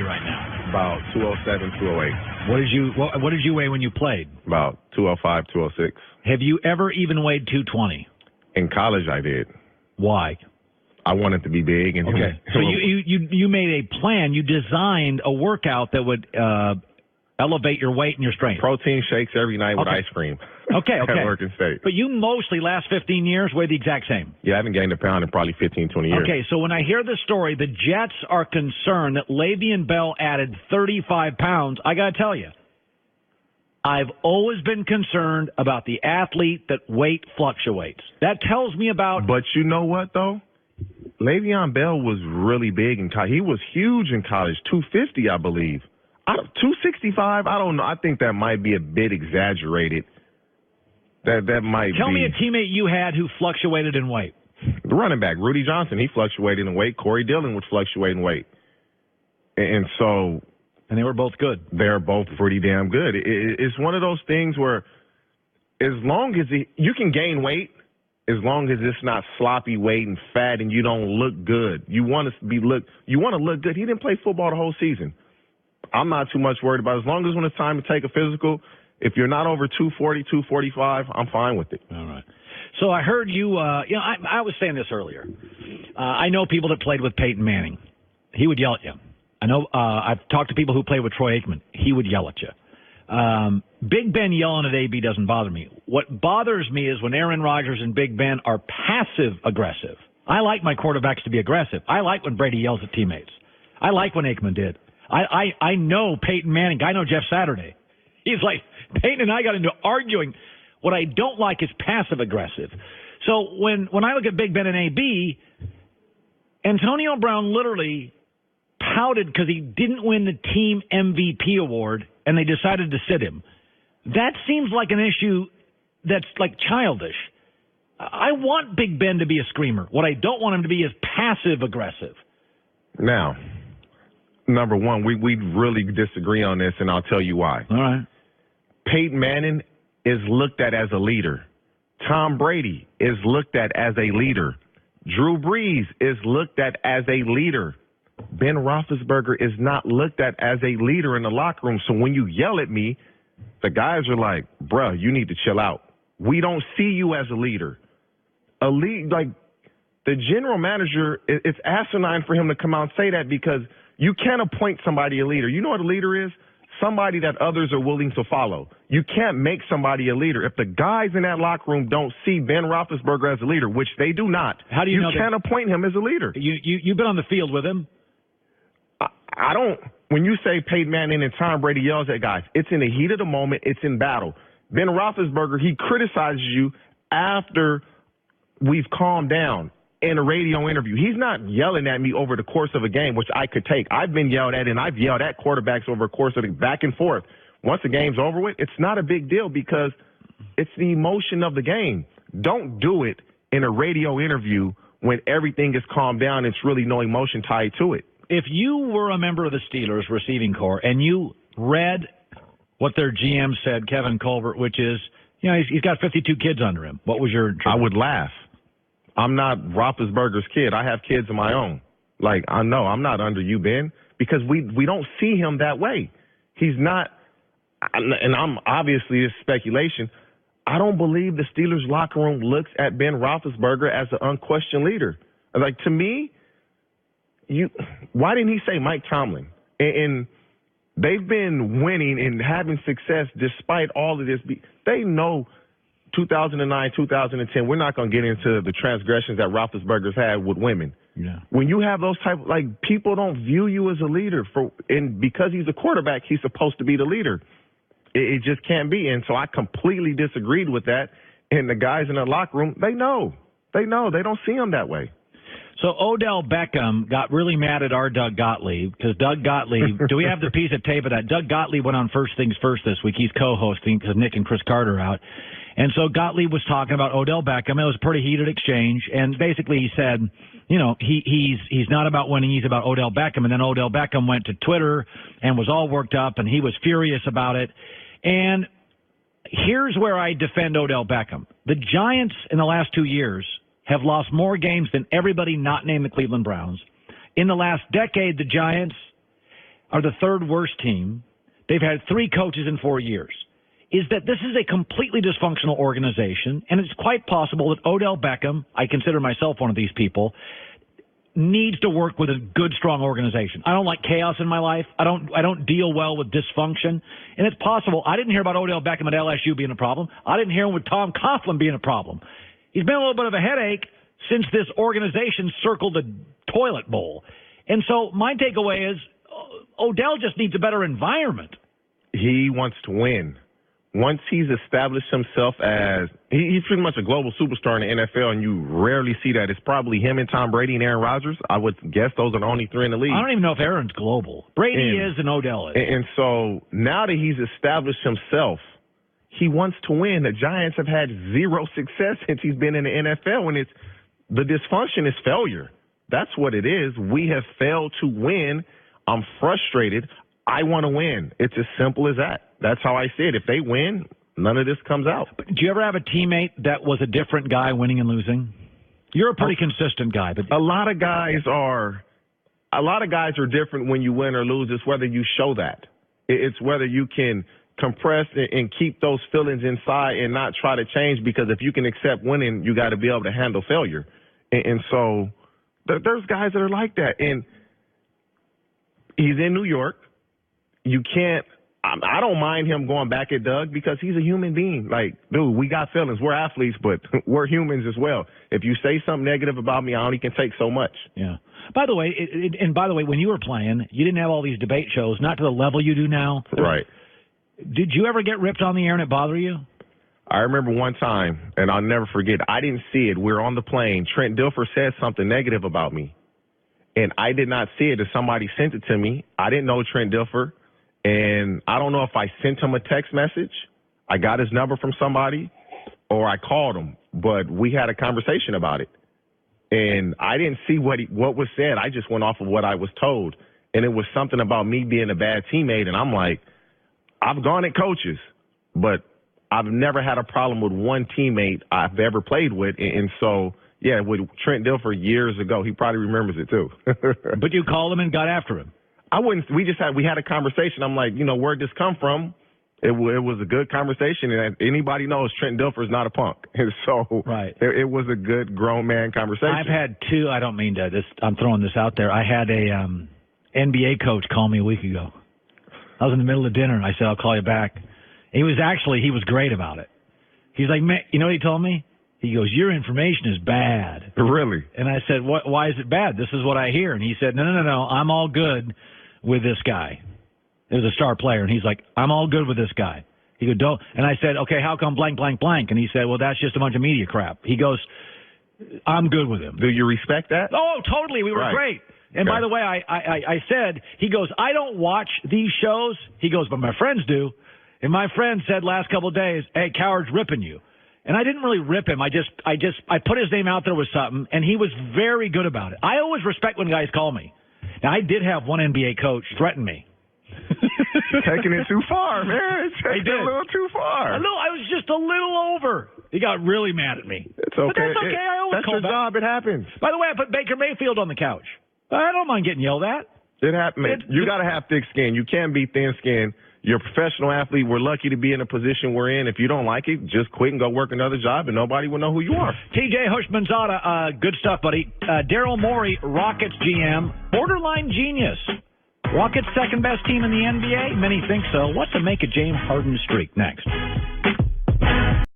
right now? About 207, 208. What did you weigh when you played? About 205, 206. Have you ever even weighed 220? In college, I did. Why? I wanted to be big. And okay. So you made a plan. You designed a workout that would elevate your weight and your strength. Protein shakes every night with ice cream. Okay. At Oregon State. But you mostly, last 15 years, weigh the exact same. Yeah, I haven't gained a pound in probably 15, 20 years. Okay, so when I hear this story, the Jets are concerned that Le'Veon Bell added 35 pounds. I got to tell you, I've always been concerned about the athlete that weight fluctuates. That tells me about... But you know what, though? Le'Veon Bell was really big in college. He was huge in college, 250, I believe. 265, I don't know. I think that might be a bit exaggerated. That might Tell me a teammate you had who fluctuated in weight. The running back, Rudy Johnson, he fluctuated in weight. Corey Dillon would fluctuate in weight. And so... And they were both good. They're both pretty damn good. It's one of those things where as long as you can gain weight, as long as it's not sloppy weight and fat and you don't look good. You want to look good. He didn't play football the whole season. I'm not too much worried about it. As long as when it's time to take a physical, if you're not over 240, 245, I'm fine with it. All right. So I heard you, I was saying this earlier. I know people that played with Peyton Manning. He would yell at you. I know I've talked to people who played with Troy Aikman. He would yell at you. Big Ben yelling at AB doesn't bother me. What bothers me is when Aaron Rodgers and Big Ben are passive-aggressive. I like my quarterbacks to be aggressive. I like when Brady yells at teammates. I like when Aikman did. I know Peyton Manning. I know Jeff Saturday. He's like, Peyton and I got into arguing. What I don't like is passive-aggressive. So when I look at Big Ben and AB, Antonio Brown literally pouted because he didn't win the team MVP award and they decided to sit him. That seems like an issue that's like childish. I want Big Ben to be a screamer. What I don't want him to be is passive-aggressive. Now, number one, we really disagree on this, and I'll tell you why. All right. Peyton Manning is looked at as a leader. Tom Brady is looked at as a leader. Drew Brees is looked at as a leader. Ben Roethlisberger is not looked at as a leader in the locker room. So when you yell at me, the guys are like, bruh, you need to chill out. We don't see you as a leader. A lead, like the general manager, it's asinine for him to come out and say that because you can't appoint somebody a leader. You know what a leader is? Somebody that others are willing to follow. You can't make somebody a leader. If the guys in that locker room don't see Ben Roethlisberger as a leader, which they do not, how do you know can't appoint him as a leader. You've been on the field with him. I don't. When you say Peyton Manning and Tom Brady yells at guys, it's in the heat of the moment. It's in battle. Ben Roethlisberger, he criticizes you after we've calmed down in a radio interview. He's not yelling at me over the course of a game, which I could take. I've been yelled at, and I've yelled at quarterbacks over the course of the back and forth. Once the game's over with, it's not a big deal because it's the emotion of the game. Don't do it in a radio interview when everything is calmed down and it's really no emotion tied to it. If you were a member of the Steelers receiving corps and you read what their GM said, Kevin Colbert, which is, he's got 52 kids under him, what was your... I would laugh. I'm not Roethlisberger's kid. I have kids of my own. Like, I know I'm not under you, Ben, because we don't see him that way. He's not, and I'm obviously it's speculation. I don't believe the Steelers locker room looks at Ben Roethlisberger as an unquestioned leader. Like, to me, why didn't he say Mike Tomlin? And they've been winning and having success despite all of this. They know 2009, 2010, we're not going to get into the transgressions that Roethlisberger's had with women. Yeah. When you have those people don't view you as a leader and because he's a quarterback, he's supposed to be the leader. It just can't be. And so I completely disagreed with that. And the guys in the locker room, they know. They don't see him that way. So Odell Beckham got really mad at our Doug Gottlieb because Doug Gottlieb, do we have the piece of tape of that? Doug Gottlieb went on First Things First this week. He's co-hosting because Nick and Chris Carter are out. And so Gottlieb was talking about Odell Beckham. It was a pretty heated exchange. And basically he said, he's not about winning. He's about Odell Beckham. And then Odell Beckham went to Twitter and was all worked up and he was furious about it. And here's where I defend Odell Beckham. The Giants in the last 2 years have lost more games than everybody not named the Cleveland Browns. In the last decade, the Giants are the third worst team. They've had 3 coaches in 4 years. Is that this is a completely dysfunctional organization, and it's quite possible that Odell Beckham, I consider myself one of these people, needs to work with a good, strong organization. I don't like chaos in my life. I don't deal well with dysfunction, and it's possible. I didn't hear about Odell Beckham at LSU being a problem. I didn't hear him with Tom Coughlin being a problem. He's been a little bit of a headache since this organization circled the toilet bowl. And so my takeaway is Odell just needs a better environment. He wants to win. Once he's established himself as he's pretty much a global superstar in the NFL, and you rarely see that. It's probably him and Tom Brady and Aaron Rodgers. I would guess those are the only 3 in the league. I don't even know if Aaron's global. Brady is and Odell is. And so now that he's established himself, he wants to win. The Giants have had 0 success since he's been in the NFL, and the dysfunction is failure. That's what it is. We have failed to win. I'm frustrated. I want to win. It's as simple as that. That's how I see it. If they win, none of this comes out. Do you ever have a teammate that was a different guy winning and losing? You're a pretty consistent guy, but a lot of guys are different when you win or lose. It's whether you show that. It's whether you can compress and keep those feelings inside and not try to change, because if you can accept winning, you got to be able to handle failure. And so there's guys that are like that. And he's in New York. You can't. I don't mind him going back at Doug because he's a human being. Like, dude, we got feelings. We're athletes, but we're humans as well. If you say something negative about me, I only can take so much. Yeah. By the way, when you were playing, you didn't have all these debate shows, not to the level you do now. Right. Did you ever get ripped on the air and it bother you? I remember one time, and I'll never forget, I didn't see it. We were on the plane. Trent Dilfer said something negative about me, and I did not see it. If somebody sent it to me, I didn't know Trent Dilfer. And I don't know if I sent him a text message, I got his number from somebody, or I called him. But we had a conversation about it. And I didn't see what was said. I just went off of what I was told. And it was something about me being a bad teammate. And I'm like, I've gone at coaches, but I've never had a problem with one teammate I've ever played with. And so, yeah, with Trent Dilfer years ago, he probably remembers it too. But you called him and got after him. I wouldn't. We had a conversation. I'm like, where'd this come from? It was a good conversation, and anybody knows Trent Dilfer is not a punk, and so right. It was a good grown man conversation. I've had 2. I don't mean to. I'm throwing this out there. I had a NBA coach call me a week ago. I was in the middle of dinner. I said, I'll call you back. He was great about it. He's like, man, you know what he told me? He goes, your information is bad. Really? And I said, why is it bad? This is what I hear. And he said, no, I'm all good with this guy. It was a star player. And he's like, I'm all good with this guy. He goes, don't. And I said, okay, how come blank, blank, blank? And he said, well, that's just a bunch of media crap. He goes, I'm good with him. Do you respect that? Oh, totally. We were great. And by the way, I said, he goes, I don't watch these shows. He goes, but my friends do. And my friend said last couple of days, hey, Cowherd's ripping you. And I didn't really rip him. I put his name out there with something, and he was very good about it. I always respect when guys call me. Now, I did have one NBA coach threaten me. Taking it too far, man. Taking it a little too far. I was just a little over. He got really mad at me. It's okay. But that's okay. I always call back. That's your job. It happens. By the way, I put Baker Mayfield on the couch. I don't mind getting yelled at. It happens. You got to have thick skin. You can't be thin skinned. You're a professional athlete. We're lucky to be in a position we're in. If you don't like it, just quit and go work another job, and nobody will know who you are. TJ Hushmanzada, good stuff, buddy. Daryl Morey, Rockets GM, borderline genius. Rockets second best team in the NBA? Many think so. What to make of James Harden's streak? Next.